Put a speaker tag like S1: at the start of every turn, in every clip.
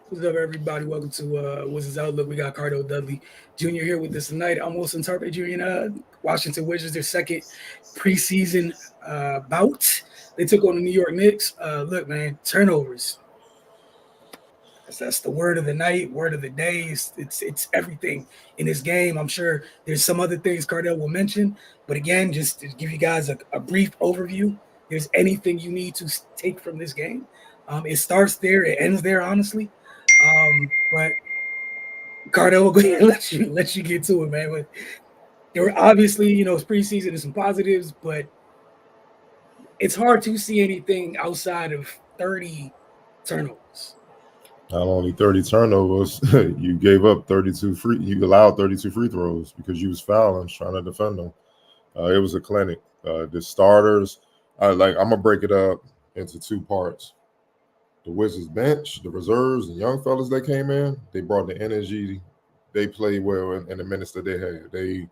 S1: What's up, everybody? Welcome to Wizards Outlook. We got Cardo Dudley Jr. here with us tonight. I'm Wilson Tarpe Jr. and Washington Wizards, their second preseason bout. They took on the New York Knicks. Look, man, turnovers. That's the word of the night, word of the day. It's everything in this game. I'm sure there's some other things Cardell will mention, but again, just to give you guys a brief overview, there's anything you need to take from this game. It starts there, it ends there, honestly. But Cardell will go ahead and let you get to it, man. But there were obviously, it's preseason and some positives, but it's hard to see anything outside of 30 turnovers.
S2: Not only 30 turnovers, you gave up 32 free. You allowed 32 free throws because you was fouling, trying to defend them. It was a clinic. The starters, I'm gonna break it up into two parts. The Wizards bench, the reserves, and young fellas that came in, they brought the energy. They played well in the minutes that they had. They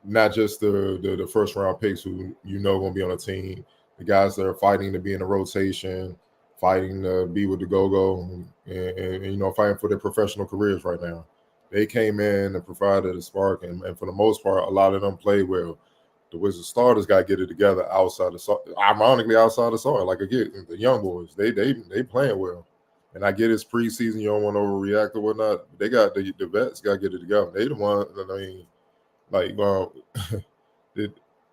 S2: not just the first round picks who gonna be on a team. The guys that are fighting to be in a rotation, fighting to be with the go-go, and fighting for their professional careers right now. They came in and provided a spark, and for the most part, a lot of them played well. The Wizards starters got to get it together outside the ironically outside the side. Like again, the young boys, they playing well. And I get it's preseason, you don't want to overreact or whatnot. They got the vets got to get it together. They the one. I mean, like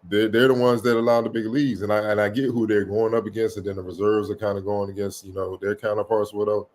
S2: they're the ones that allow the big leagues, and I get who they're going up against, and then the reserves are kind of going against their counterparts or whatever.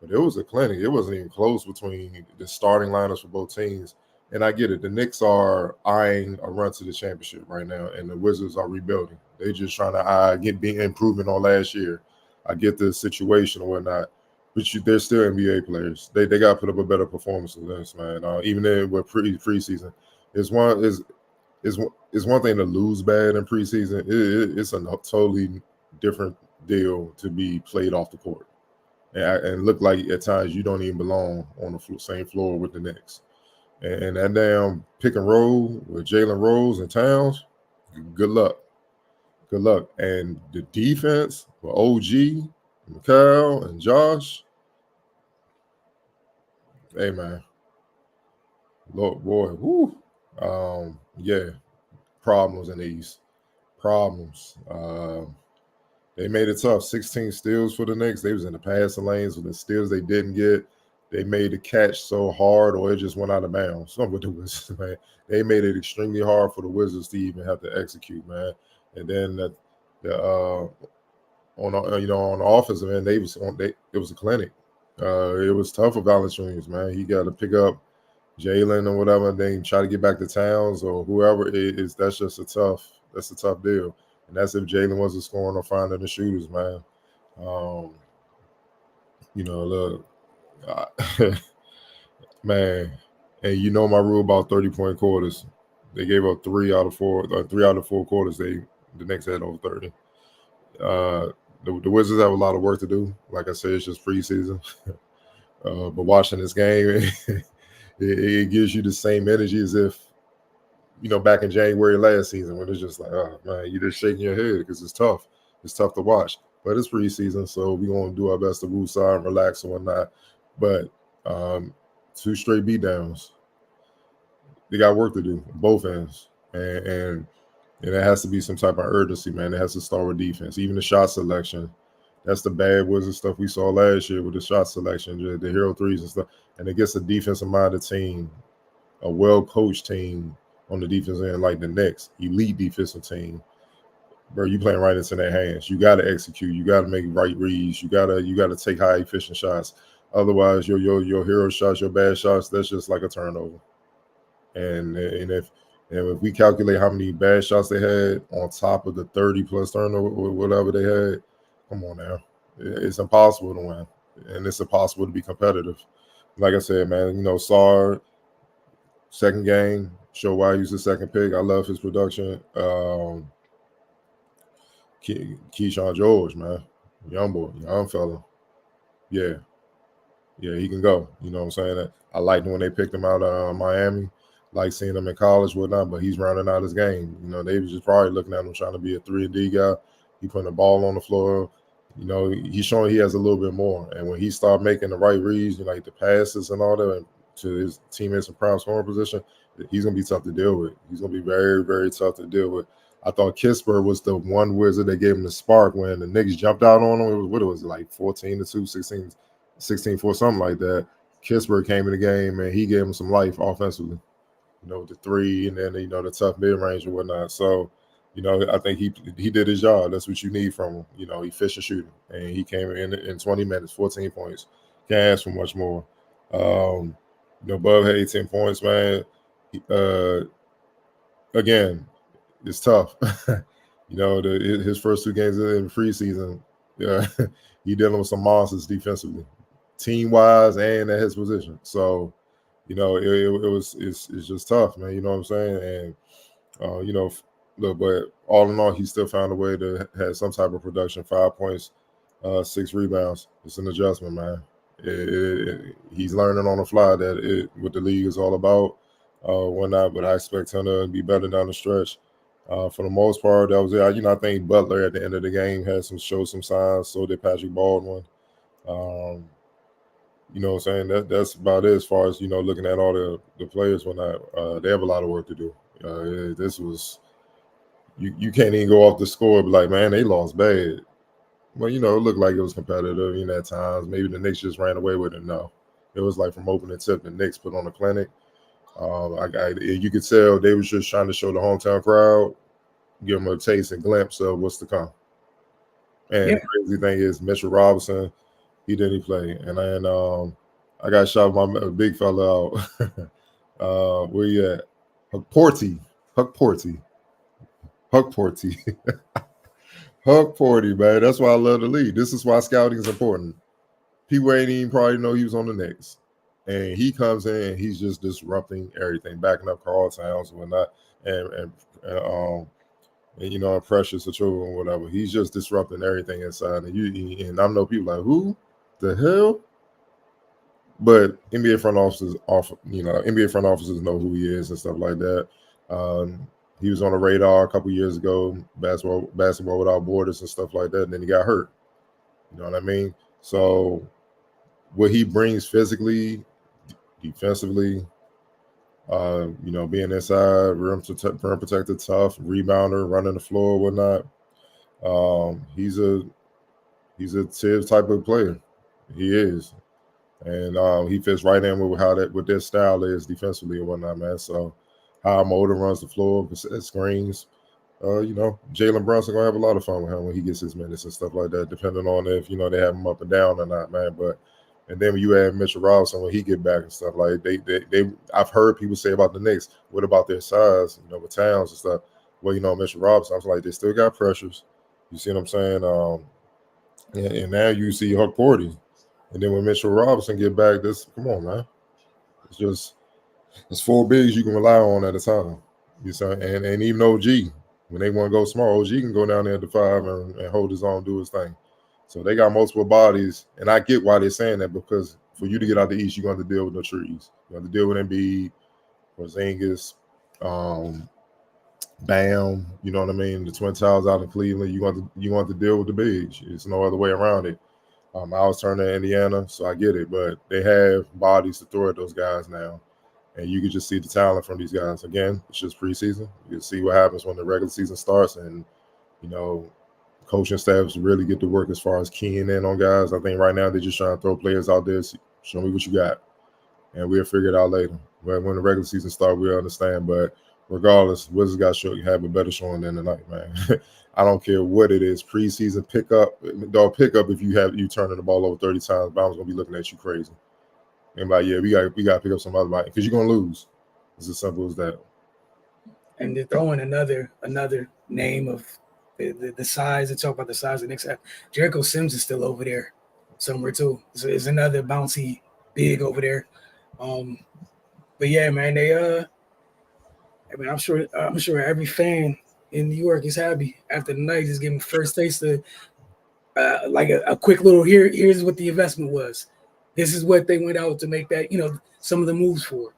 S2: But it was a clinic. It wasn't even close between the starting lineups for both teams. And I get it. The Knicks are eyeing a run to the championship right now, and the Wizards are rebuilding. They're just trying to be improvement on last year. I get the situation or whatnot, but they're still NBA players. They got to put up a better performance than this, man. Even with preseason, it's one thing to lose bad in preseason. It's a totally different deal to be played off the court and look like at times you don't even belong on the same floor with the Knicks. And that damn pick and roll with Jalen Rose and Towns, good luck. Good luck. And the defense with OG, Mikal, and Josh, hey, man. Lord, boy, whoo. Yeah, problems in the East. Problems. They made it tough. 16 steals for the Knicks. They was in the passing lanes with the steals they didn't get. They made the catch so hard, or it just went out of bounds. Some with the Wizards, man. They made it extremely hard for the Wizards to even have to execute, man. And then on the offensive end, it was a clinic. It was tough for Valanciunas, man. He got to pick up Jalen or whatever, and then try to get back to Towns or whoever it is. That's a tough deal. And that's if Jalen wasn't scoring or finding the shooters, man. Look. Man, and my rule about 30-point quarters. They gave up 3 out of 4 quarters. The Knicks had over 30. The Wizards have a lot of work to do. Like I said, it's just preseason. But watching this game, it gives you the same energy as if, back in January last season when it's just like, oh, man, you're just shaking your head because it's tough. It's tough to watch. But it's preseason, so we're going to do our best to woosah and relax and whatnot. But 2 straight beatdowns. They got work to do, both ends. And it has to be some type of urgency, man. It has to start with defense. Even the shot selection. That's the bad Wizard stuff we saw last year with the shot selection, the hero threes and stuff. And it gets a defensive-minded team, a well-coached team on the defense end like the Knicks, elite defensive team. Bro, you playing right into their hands. You got to execute. You got to make right reads. You got to take high efficient shots. Otherwise, your hero shots, your bad shots, that's just like a turnover. And if we calculate how many bad shots they had on top of the 30+ turnover or whatever they had, come on now, it's impossible to win, and it's impossible to be competitive. Like I said, man, Sarr, second game, show why he's the second pick. I love his production. Keyshawn George, man, young boy, young fella. Yeah, he can go. You know what I'm saying? I liked when they picked him out of Miami. Like seeing him in college, whatnot, but he's rounding out his game. They was just probably looking at him trying to be a 3-and-D guy. He putting the ball on the floor. You know, he's showing he has a little bit more. And when he started making the right reads, you know, like the passes and all that, and to his teammates in prime scoring position, he's going to be tough to deal with. He's going to be very, very tough to deal with. I thought Kispert was the one wizard that gave him the spark when the Knicks jumped out on him. What was it, like 14-2, 16-4, something like that. Kispert came in the game, and he gave him some life offensively. You know, the three, and then, you know, the tough mid-range and whatnot. So, you know, I think he did his job. That's what you need from him. You know, efficient shooting. And he came in 20 minutes, 14 points. Can't ask for much more. You know, Bub had 18 points, man. Again, it's tough. You know, his first 2 games in preseason, yeah, he dealing with some monsters defensively, team-wise and at his position. So, you know, it's just tough, man. You know what I'm saying? And, you know, look, but all in all, he still found a way to have some type of production. 5 points, 6 rebounds. It's an adjustment, man. He's learning on the fly that what the league is all about, whatnot. But I expect him to be better down the stretch. For the most part, that was it. You know, I think Butler at the end of the game had showed some signs. So did Patrick Baldwin. You know what I'm saying? That's about it as far as, you know, looking at all the players when they have a lot of work to do. This was you can't even go off the score and be like, man, they lost bad. Well, you know, it looked like it was competitive, you know, at times. Maybe the Knicks just ran away with it. No. It was like from opening tip, the Knicks put on a clinic. You could tell they was just trying to show the hometown crowd, give them a taste and glimpse of what's to come. And the crazy thing is, Mitchell Robinson, he didn't play. And then I got shot my big fella out. Where you at? Huck Porty. Huck Porty, man. That's why I love the league. This is why scouting is important. People ain't even probably know he was on the Knicks. And he comes in, he's just disrupting everything, backing up Carl Towns and whatnot, and you know, Precious or children or whatever. He's just disrupting everything inside. And I know people like, who the hell? But NBA front offices know who he is and stuff like that. He was on the radar a couple years ago, basketball without borders and stuff like that. And then he got hurt. You know what I mean? So what he brings physically, defensively, you know, being inside, rim protected, tough, rebounder, running the floor, whatnot. He's a Tibbs type of player. He is. And he fits right in with what their style is defensively and whatnot, man. So how Moda runs the floor, screens. You know, Jalen Brunson gonna have a lot of fun with him when he gets his minutes and stuff like that, depending on if, you know, they have him up and down or not, man. But and then when you add Mitchell Robinson when he get back and stuff, like they I've heard people say about the Knicks, what about their size, you know, with Towns and stuff. Well, you know, Mitchell Robinson, I was like, they still got pressures. You see what I'm saying? And now you see Huck Porty. And then when Mitchell Robinson get back, come on, man. It's 4 bigs you can rely on at a time. You see, and even OG, when they want to go small, OG can go down there at the 5 and hold his own, do his thing. So they got multiple bodies, and I get why they're saying that, because for you to get out the East, you're going to have to deal with the trees. You have to deal with Embiid, Porzingis, Bam. You know what I mean? The Twin Towers out in Cleveland. You want to deal with the bigs. There's no other way around it. I was turning to Indiana, so I get it, but they have bodies to throw at those guys now. And you can just see the talent from these guys. Again, it's just preseason. You can see what happens when the regular season starts, and, you know, coaching staffs really get to work as far as keying in on guys. I think right now they're just trying to throw players out there, show me what you got, and we'll figure it out later. But when the regular season starts, we'll understand. But regardless, Wizards got to have a better showing than tonight, man. I don't care what it is. Preseason pickup, if you turning the ball over 30 times, Bama's gonna be looking at you crazy. And like, yeah, we got to pick up some other body because you're gonna lose. It's as simple as that.
S1: And they're throwing another name of the size. They talk about the size of the Knicks. Jericho Sims is still over there somewhere too. So it's another bouncy big over there. But yeah, man, I'm sure every fan in New York is happy after the night, just getting first taste of like a quick little here's what the investment was. This is what they went out to make that, you know, some of the moves for.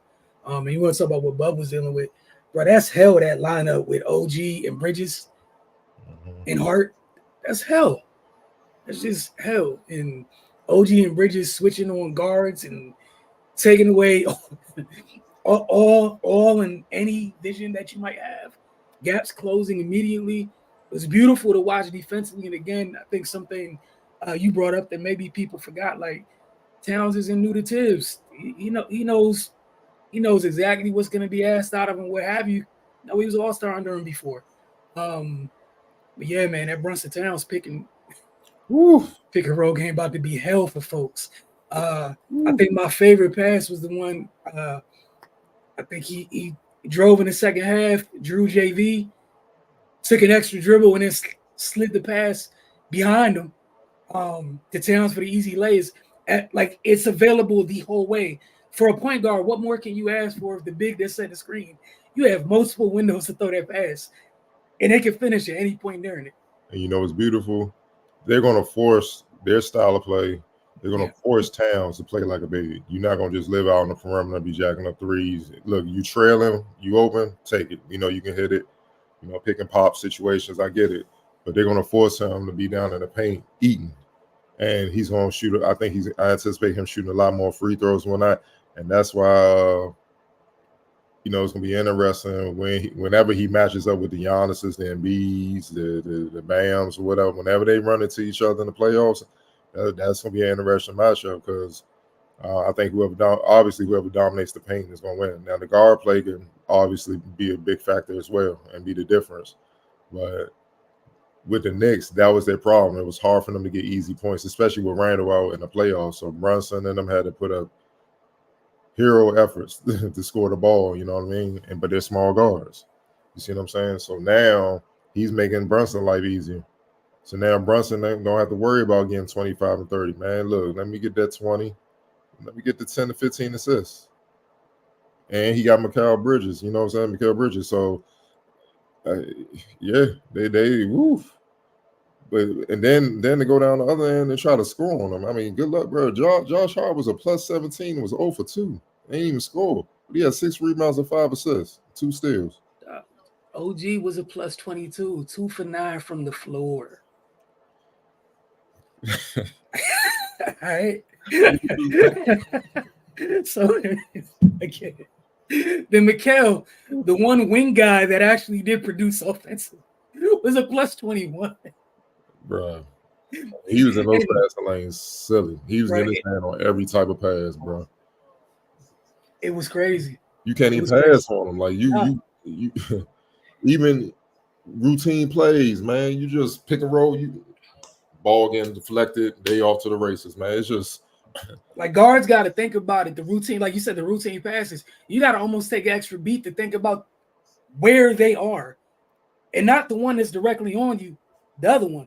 S1: And you want to talk about what Bub was dealing with, bro? That's hell. That lineup with OG and Bridges and Hart, that's hell. That's just hell. And OG and Bridges switching on guards and taking away all and any vision that you might have. Gaps closing immediately. It was beautiful to watch defensively. And again, I think something you brought up that maybe people forgot. Like Towns isn't new to Tibbs. He knows exactly what's going to be asked out of him, what have you. No, he was all-star under him before. But yeah, man, that Brunson Towns pick and roll game about to be hell for folks. I think my favorite pass was the one. I think he drove in the second half, drew JV, took an extra dribble, and then slid the pass behind him to Towns for the easy lays. Like it's available the whole way. For a point guard, what more can you ask for if the big that set the screen? You have multiple windows to throw that pass, and they can finish at any point during it.
S2: And you know what's beautiful? They're going to force their style of play. They're going to force Towns to play like a big. You're not going to just live out on the perimeter and be jacking up threes. Look, you trailing, you open, take it. You know you can hit it. You know, pick and pop situations, I get it. But they're going to force him to be down in the paint eating. And he's going to shoot. I anticipate him shooting a lot more free throws when not. And that's why, you know, it's going to be interesting whenever he matches up with the Giannis's, the Embiids, the Bams, or whatever. Whenever they run into each other in the playoffs, that's going to be an interesting matchup because I think whoever dominates the paint is going to win. Now, the guard play can obviously be a big factor as well and be the difference. But with the Knicks, that was their problem. It was hard for them to get easy points, especially with Randall out in the playoffs. So Brunson and them had to put up hero efforts to score the ball, you know what I mean? But they're small guards. You see what I'm saying? So now he's making Brunson life easier. So now Brunson don't have to worry about getting 25 and 30. Man, look, let me get that 20. Let me get the 10 to 15 assists. And he got Mikal Bridges, you know what I'm saying? Mikal Bridges. So, yeah, they woof. But and then to go down the other end and try to score on them. I mean, good luck, bro. Josh Hart was a plus 17, was 0 for 2. They ain't even score. But he had 6 rebounds and 5 assists, 2 steals.
S1: OG was a plus 22, 2 for 9 from the floor. All right. So again, then Mikal, the one wing guy that actually did produce offensive, was a plus 21.
S2: Bro, he was in those passing lanes silly. He was getting his hand on every type of pass, bro.
S1: It was crazy.
S2: You can't even pass on him. Like you even routine plays, man. You just pick and roll. You ball getting deflected. They off to the races, man. It's just
S1: like guards got to think about it. The routine, like you said, the routine passes. You got to almost take an extra beat to think about where they are, and not the one that's directly on you. The other one.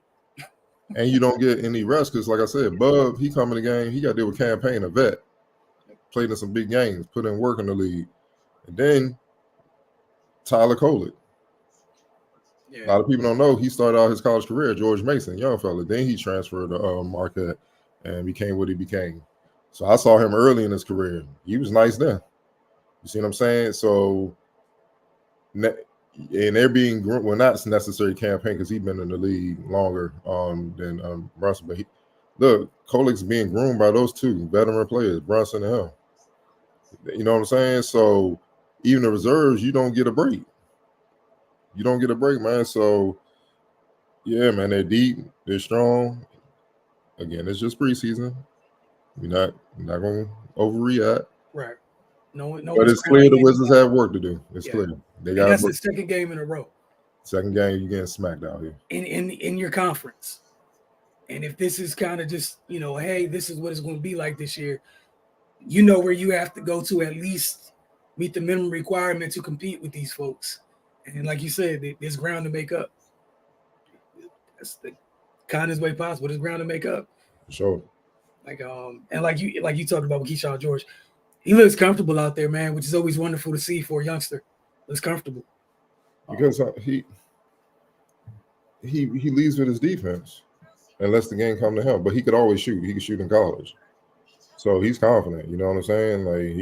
S2: And you don't get any rest because, like I said, Bub, he come in the game. He got to deal with campaign, a vet. Played in some big games, put in work in the league. And then Tyler Kolek. Yeah. A lot of people don't know he started out his college career at George Mason, young fella. Then he transferred to Marquette and became what he became. So I saw him early in his career. He was nice then. You see what I'm saying? So, and they're being, well, not necessarily campaign because he's been in the league longer than Brunson. But look, Kolek's being groomed by those two veteran players, Brunson and him. You know what I'm saying? So even the reserves, you don't get a break. You don't get a break, man. So, yeah, man, they're deep. They're strong. Again, it's just preseason. We're not going to overreact.
S1: Right. No.
S2: But it's clear the Wizards have work to do. It's clear. They got.
S1: That's the second game in a row.
S2: Second game, you're getting smacked out here.
S1: In your conference. And if this is kind of just, you know, hey, this is what it's going to be like this year, you know where you have to go to at least meet the minimum requirement to compete with these folks. And like you said, there's ground to make up. That's the kindest way possible. There's ground to make up.
S2: For sure.
S1: Like and like you talked about with Keyshawn George, he looks comfortable out there, man, which is always wonderful to see for a youngster. Looks comfortable.
S2: Because he leads with his defense and lets the game come to him. But he could always shoot. He could shoot in college. So he's confident. You know what I'm saying? Like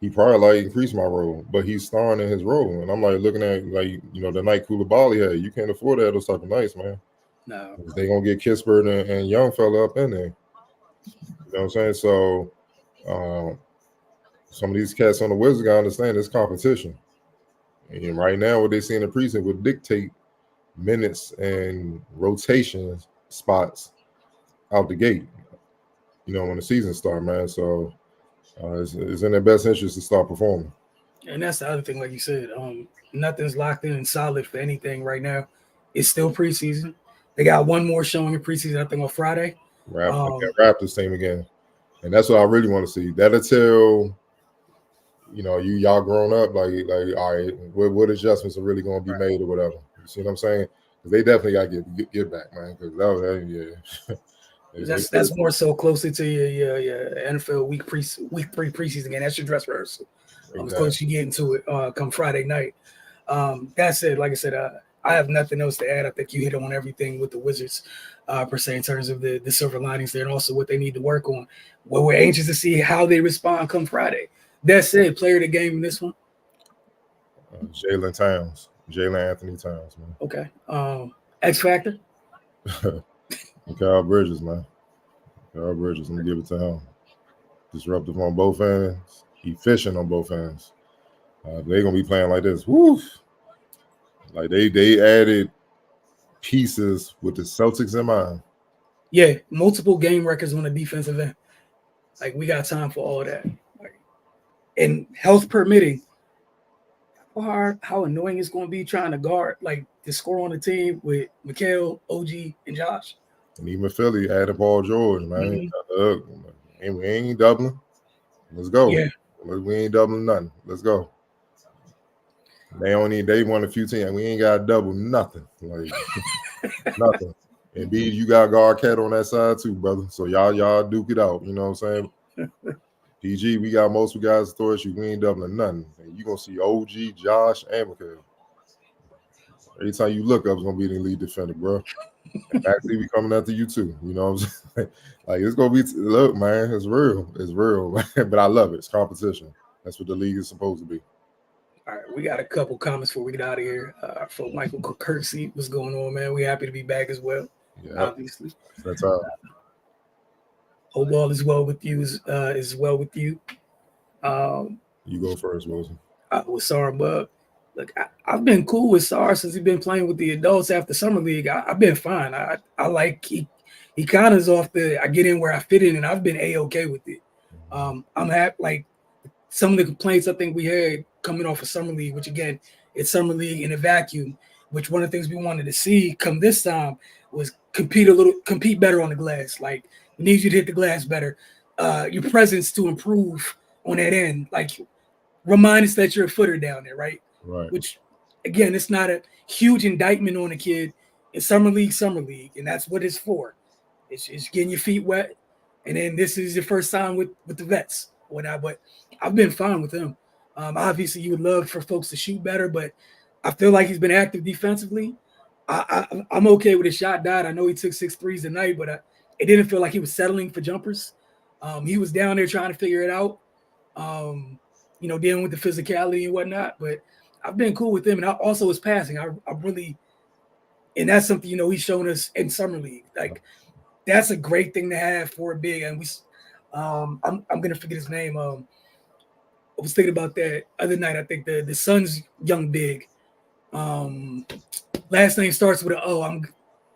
S2: he probably like increased my role, but he's starring in his role. And I'm like looking at like, you know, the night Koulibaly had. You can't afford to have those type of nights, man.
S1: No.
S2: They're gonna get Kispert and young fella up in there. You know what I'm saying? So some of these cats on the Wizards gotta understand it's competition. And right now, what they see in the preseason would dictate minutes and rotation spots out the gate. You know, when the season start, man. So it's in their best interest to start performing.
S1: And that's the other thing, like you said, nothing's locked in and solid for anything right now. It's still preseason. They got one more showing in preseason, I think, on Friday.
S2: Raptors team again, and that's what I really want to see. That'll tell y'all grown up, like all right, what adjustments are really going to be made or whatever. You see what I'm saying? Because they definitely got to get back, man. Because that was
S1: That's more so closer to your NFL week 3 preseason game. That's your dress rehearsal. As close as you get into it come Friday night. That said, like I said, I have nothing else to add. I think you hit on everything with the Wizards, per se, in terms of the silver linings there and also what they need to work on. Well, we're anxious to see how they respond come Friday. That said, player of the game in this one?
S2: Jalen Anthony Towns, man.
S1: Okay. X Factor?
S2: Kyle Bridges, man. Kyle Bridges, let me give it to him. Disruptive on both ends, efficient on both ends. They're gonna be playing like this. Woo! Like they added pieces with the Celtics in mind.
S1: Yeah, multiple game records on the defensive end. Like we got time for all of that. And health permitting, how annoying it's going to be trying to guard like the score on the team with Mikal, OG, and Josh.
S2: And even Philly added Paul George, man. And we ain't doubling. Let's go.
S1: Yeah.
S2: We ain't doubling nothing. Let's go. They won a few teams. We ain't got to double nothing. Like nothing. And B, you got guard cat on that side too, brother. So y'all duke it out. You know what I'm saying? PG, we got most of the guys to you. We ain't doubling nothing. And you're gonna see OG, Josh, and Mikal. Every time you look up, it's gonna be the lead defender, bro. And actually be coming after you too. You know what I'm saying? Like it's gonna be look, man, it's real. It's real, man. But I love it. It's competition. That's what the league is supposed to be.
S1: All right, we got a couple comments before we get out of here. For Michael Kirksey, what's going on, man? We're happy to be back as well. Yeah, obviously.
S2: That's all.
S1: Hope all is well with you. Is well with you.
S2: You go first, Wilson.
S1: With Sar Bub. Look, I've been cool with Sar since he's been playing with the adults after summer league. I've been fine. I like he kind of is off the. I get in where I fit in, and I've been A-okay with it. I'm happy. Like some of the complaints I think we had coming off of summer league, which again, it's summer league in a vacuum. Which one of the things we wanted to see come this time was compete better on the glass. Like we need you to hit the glass better. Your presence to improve on that end. Like remind us that you're a footer down there, right?
S2: Right.
S1: Which, again, it's not a huge indictment on a kid. It's summer league, and that's what it's for. It's getting your feet wet, and then this is your first time with the vets. But I've been fine with him. Obviously, you would love for folks to shoot better, but I feel like he's been active defensively. I'm okay with his shot died. I know he took 6 threes tonight, but it didn't feel like he was settling for jumpers. He was down there trying to figure it out, dealing with the physicality and whatnot, but I've been cool with him, and also his passing. I really, and that's something he's shown us in summer league. Like that's a great thing to have for a big. And I'm gonna forget his name. I was thinking about that other night. I think the Suns young big. Last name starts with an O. I'm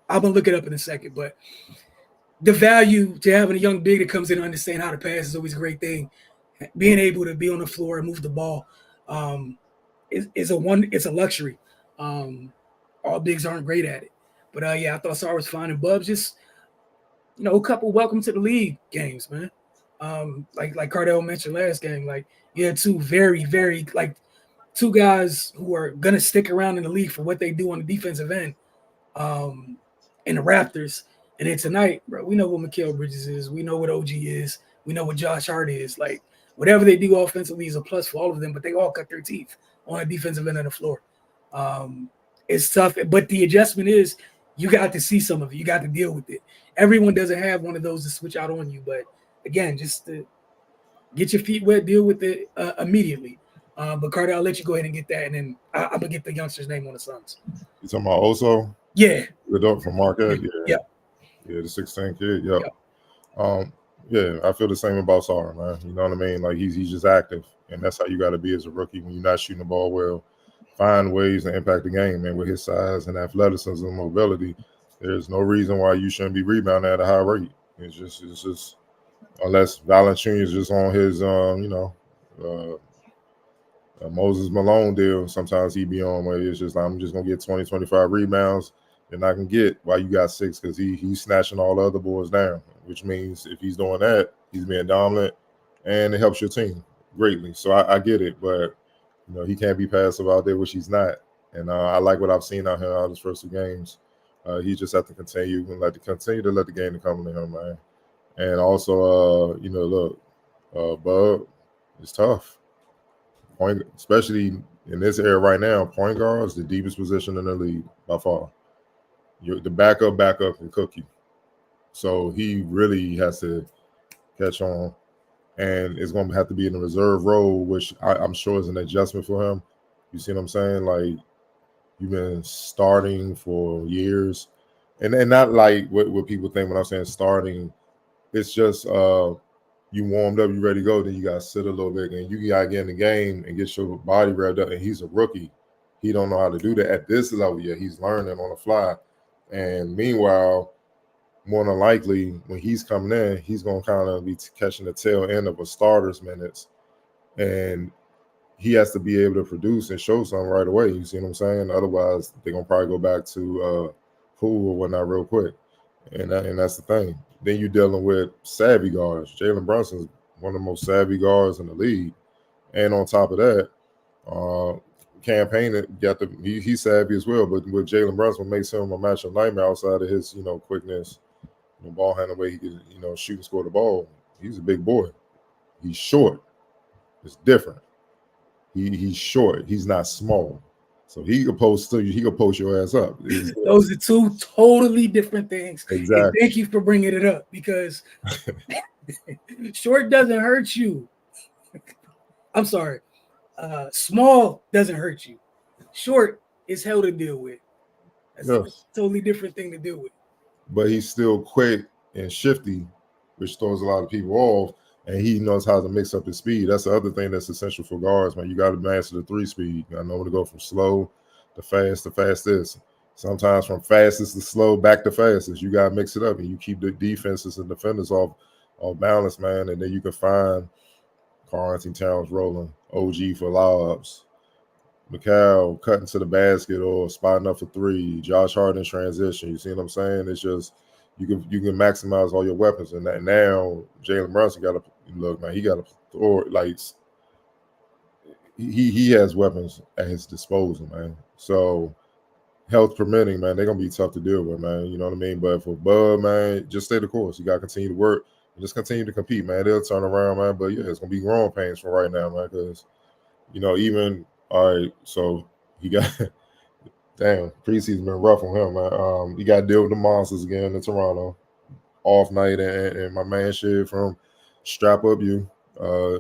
S1: gonna look it up in a second, but the value to having a young big that comes in and understand how to pass is always a great thing. Being able to be on the floor and move the ball. It's a luxury. All bigs aren't great at it, but I thought Sar was fine, and Bubs just a couple welcome to the league games, man. Like Cardell mentioned last game, like you had two very, very two guys who are gonna stick around in the league for what they do on the defensive end, in the Raptors. And then tonight, bro, we know what Mikal Bridges is, we know what OG is, we know what Josh Hart is. Like whatever they do offensively is a plus for all of them, but they all cut their teeth on the defensive end of the floor. It's tough, but the adjustment is you got to see some of it. You got to deal with it. Everyone doesn't have one of those to switch out on you, but again, just to get your feet wet, deal with it immediately. But Carter, I'll let you go ahead and get that, and then I'm gonna get the youngster's name on the Suns.
S2: You talking about Oso?
S1: Yeah.
S2: The dog from Marquette.
S1: Yeah.
S2: Yeah, the 16 kid. Yep.
S1: Yep.
S2: Yeah, I feel the same about Sarr, man. You know what I mean? Like he's just active, and that's how you got to be as a rookie when you're not shooting the ball well. Find ways to impact the game, man. With his size and athleticism and mobility, there's no reason why you shouldn't be rebounding at a high rate. It's just unless Valanciunas is just on his, Moses Malone deal. Sometimes he be on where it's just like, I'm just gonna get 20, 25 rebounds, and I can get why you got 6 because he's snatching all the other boys down. Which means if he's doing that, he's being dominant, and it helps your team greatly. So I get it, but he can't be passive out there, which he's not. And I like what I've seen out here out his first 2 games. He just have to continue to let the game to come to him, man. And also, look, Bub, it's tough. Point, especially in this era right now, point guard is the deepest position in the league by far. The backup can cook you. So he really has to catch on, and it's going to have to be in a reserve role, which I'm sure is an adjustment for him. You see what I'm saying? Like, you've been starting for years, and not like what people think when I'm saying starting. It's just you warmed up, you ready to go, then you got to sit a little bit, and you got to get in the game and get your body revved up. And he's a rookie. He don't know how to do that at this level yet. He's learning on the fly. And meanwhile, more than likely, when he's coming in, he's going to kind of be catching the tail end of a starter's minutes. And he has to be able to produce and show something right away. You see what I'm saying? Otherwise, they're going to probably go back to pool or whatnot real quick. And that's the thing. Then you're dealing with savvy guards. Jalen Brunson's one of the most savvy guards in the league. And on top of that, Campaign he's savvy as well. But with Jalen Brunson, makes him a matchup nightmare outside of his quickness, ball handling way he can shoot and score the ball. He's a big boy. He's short. It's different. He's short. He's not small. So he could post your ass up.
S1: Those are 2 totally different things.
S2: Exactly.
S1: And thank you for bringing it up because short doesn't hurt you. I'm sorry. Small doesn't hurt you. Short is hell to deal with. That's a totally different thing to deal with.
S2: But he's still quick and shifty, which throws a lot of people off. And he knows how to mix up his speed. That's the other thing that's essential for guards, man. You got to master the 3 speed. You got to know when to go from slow to fast to fastest. Sometimes from fastest to slow back to fastest. You got to mix it up, and you keep the defenses and defenders off balance, man. And then you can find Karl-Anthony Towns rolling, OG for lobs, Mikal cutting to the basket or spotting up for 3, Josh Hart in transition. You see what I'm saying? It's just you can maximize all your weapons. And that now Jalen Brunson got to look, man. He got to throw like he has weapons at his disposal, man. So health permitting, man, they're gonna be tough to deal with, man. You know what I mean? But for Bud, man, just stay the course. You gotta continue to work and just continue to compete, man. They'll turn around, man. But yeah, it's gonna be growing pains for right now, man, because even all right, so he got damn preseason been rough on him, man. He got to deal with the monsters again in Toronto. Off night and my man shit from Strap Up You,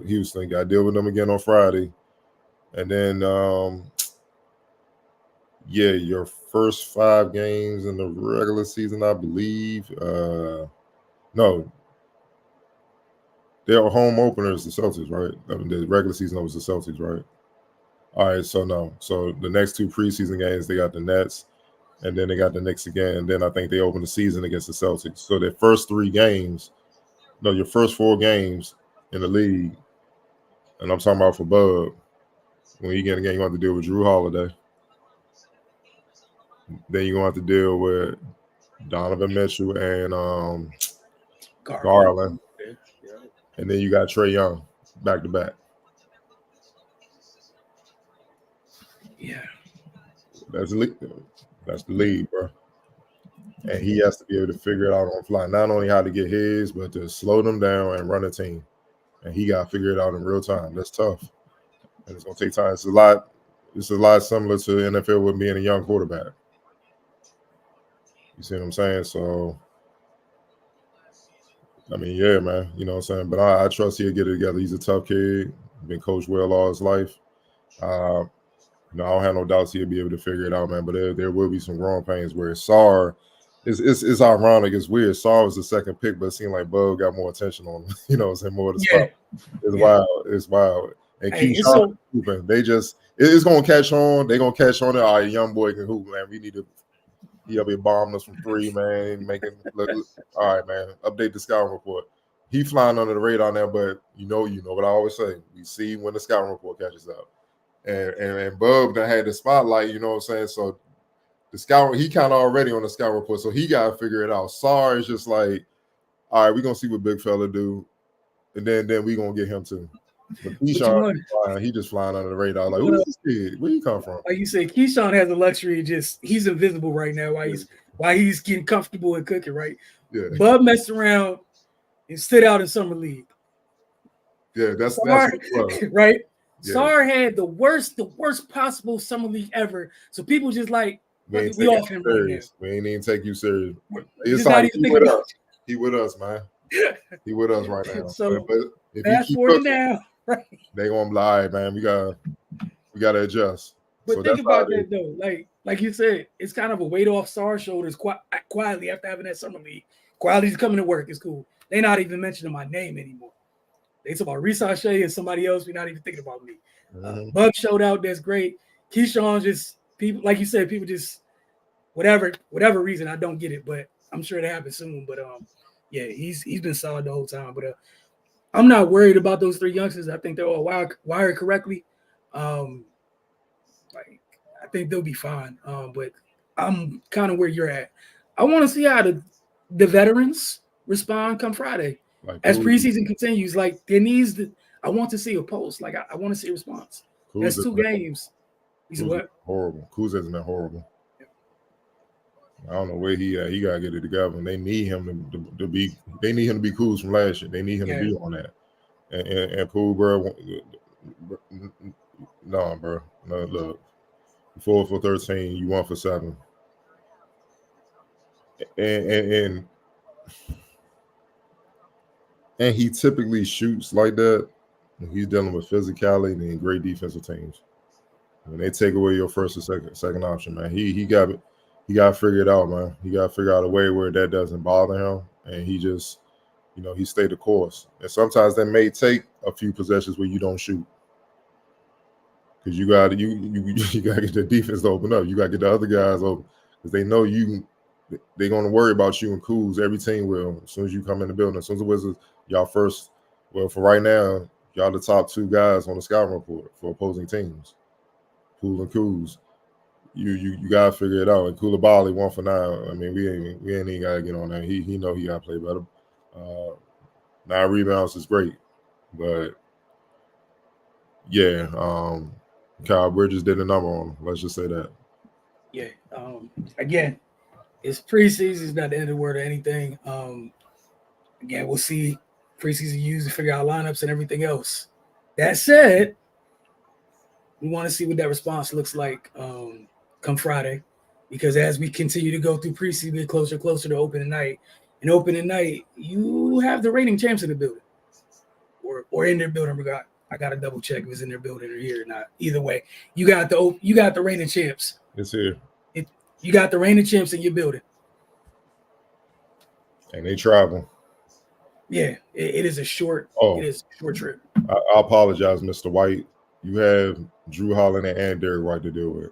S2: Houston, got to deal with them again on Friday. And then your first 5 games in the regular season, I believe. No. Their home openers, the Celtics, right? I mean, the regular season was the Celtics, right? All right, so no. So the next 2 preseason games, they got the Nets, and then they got the Knicks again. And then I think they open the season against the Celtics. So their first 3 games, your first 4 games in the league, and I'm talking about for Bub, when you get a game, you have to deal with Drew Holiday. Then you're going to have to deal with Donovan Mitchell and Garland.
S1: Yeah.
S2: And then you got Trae Young back to back.
S1: Yeah.
S2: That's the lead, bro. And he has to be able to figure it out on the fly. Not only how to get his, but to slow them down and run a team. And he got to figure it out in real time. That's tough. And it's going to take time. It's a lot similar to the NFL with being a young quarterback. You see what I'm saying? So, I mean, yeah, man. You know what I'm saying? But I trust he'll get it together. He's a tough kid. Been coached well all his life. No, I don't have no doubts he'll be able to figure it out, man. But there will be some growing pains where Sarr. It's ironic. It's weird. Sarr was the second pick, but it seemed like Bug got more attention on him. Saying more of the spot. It's wild. It's wild. And Keyshawn, they just it's gonna catch on. They're gonna catch on. All right, young boy can hoop, man. We need to. He'll be bombing us from three, man. Making look, all right, man. Update the scouting report. He flying under the radar now, but you know what I always say. We see when the scouting report catches up. And Bub that had the spotlight, you know what I'm saying? So the scout, he kind of already on the scout report, so he got to figure it out. Sarr is just like, all right, we're going to see what big fella do, and then we're going to get him too. But Keyshawn, he just flying under the radar. Like, who's this kid? Where you come from?
S1: Like you said, Keyshawn has the luxury of he's invisible right now while he's getting comfortable and cooking, right?
S2: Yeah.
S1: Bub messed around and stood out in Summer League.
S2: Yeah, that's
S1: right. Yeah. Sarr had the worst possible Summer League ever. So people just like, we off him right now.
S2: We ain't even take you serious.
S1: It's like
S2: he with us. He with us, man. He with us right now.
S1: So
S2: but if
S1: fast forward now, right?
S2: They gonna be like, man, we gotta adjust.
S1: But so think about that though. Like you said, it's kind of a weight off Sarr's shoulders quietly after having that Summer League. Quietly's coming to work. It's cool. They're not even mentioning my name anymore. They talk about Reese and somebody else. We're not even thinking about me. Bug showed out. That's great. Keyshawn just people, like you said, people just whatever reason. I don't get it, but I'm sure it happens soon. But yeah, he's been solid the whole time. But I'm not worried about those three youngsters. I think they're all wired correctly. I think they'll be fine. But I'm kind of where you're at. I want to see how the veterans respond come Friday. As preseason continues, like I want to see a post. Like I want to see a response. That's 2 games. He's what?
S2: Horrible. Kuz has been horrible. Yeah. I don't know where he gotta get it together. And they need him to be. They need him to be Kuz from last year. They need him to be on that. And Poole, bro. No, bro. No, look. 4 for 13. You 1 for 7. And he typically shoots like that. He's dealing with physicality and great defensive teams. When they take away your first or second option, man, he got to figure it out, man. He got to figure out a way where that doesn't bother him, and he just, he stayed the course. And sometimes that may take a few possessions where you don't shoot, because you got to get the defense to open up. You got to get the other guys open, because they know they're going to worry about you and Kuz. Every team will, as soon as you come in the building. As soon as the Wizards, y'all first, well, for right now, y'all the top 2 guys on the scouting report for opposing teams. Poole and Kuz. You gotta figure it out. And Koulibaly 1 for 9. I mean, we ain't even gotta get on that. He know he gotta play better. 9 rebounds is great. But yeah, Kyle Bridges did a number on him. Let's just say that.
S1: Yeah. Again, it's preseason. It's not the end of the world or anything. Again, we'll see preseason use to figure out lineups and everything else. That said, we want to see what that response looks like come Friday, because as we continue to go through preseason, get closer to opening night. And opening night, you have the reigning champs in the building, or in their building. I got to double check if it's in their building or here or not. Either way, you got the reigning champs.
S2: It's here.
S1: You got the reigning champs in your building,
S2: and they travel.
S1: Yeah, it is a short. It is a short trip.
S2: I apologize, Mr. White. You have Drew Holiday and Derek White to deal with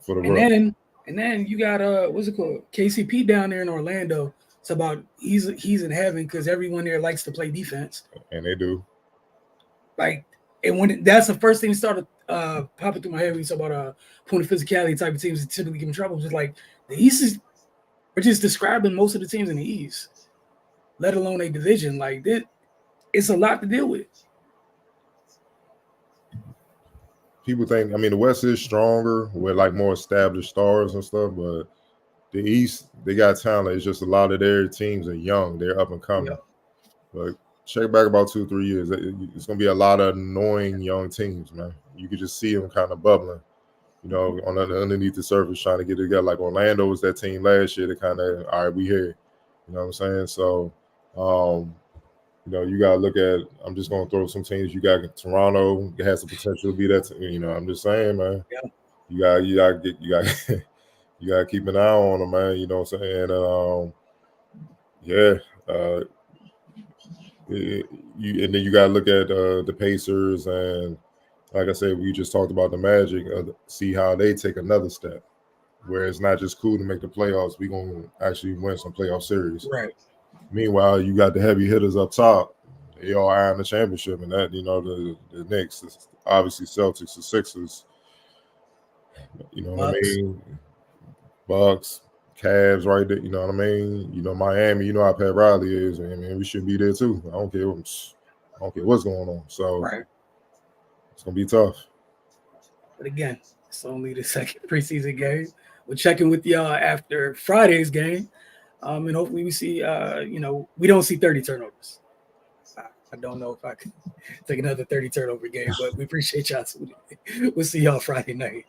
S2: for the
S1: run. And then you got what's it called? KCP down there in Orlando. It's about he's in heaven because everyone there likes to play defense.
S2: And they do.
S1: Like, and when that's the first thing that started popping through my head when you talk about point of physicality type of teams that typically give them trouble. Just like the East we're just describing most of the teams in the East, let alone a division. Like that, it's a lot to deal with.
S2: People think, the West is stronger with like more established stars and stuff, but the East, they got talent. It's just a lot of their teams are young. They're up and coming. Yeah. But check back about 2-3 years. It's going to be a lot of annoying young teams, man. You could just see them kind of bubbling, underneath the surface trying to get it together. Like Orlando was that team last year that kind of, all right, we here. You know what I'm saying? So You know, you gotta look at. I'm just gonna throw some teams. You got Toronto has the potential to be that. You know, I'm just saying, man.
S1: Yeah.
S2: You got you gotta keep an eye on them, man. You know what I'm saying? Yeah. And then you gotta look at the Pacers, and like I said, we just talked about the Magic. See how they take another step, where it's not just cool to make the playoffs. We gonna actually win some playoff series.
S1: Right.
S2: Meanwhile, you got the heavy hitters up top. They all eyeing the championship, and that the Knicks, obviously Celtics, the Sixers. You know what I
S1: Bucks.
S2: mean? Bucks, Cavs, right there. You know what I mean? You know Miami. You know how Pat Riley is. I mean, we should be there too. I don't care. I don't care what's going on. So
S1: Right.
S2: it's gonna be tough.
S1: But again, it's only the second preseason game. We'll check in with y'all after Friday's game. And hopefully we see, we don't see 30 turnovers. I don't know if I can take another 30 turnover game, but we appreciate y'all. We'll see y'all Friday night.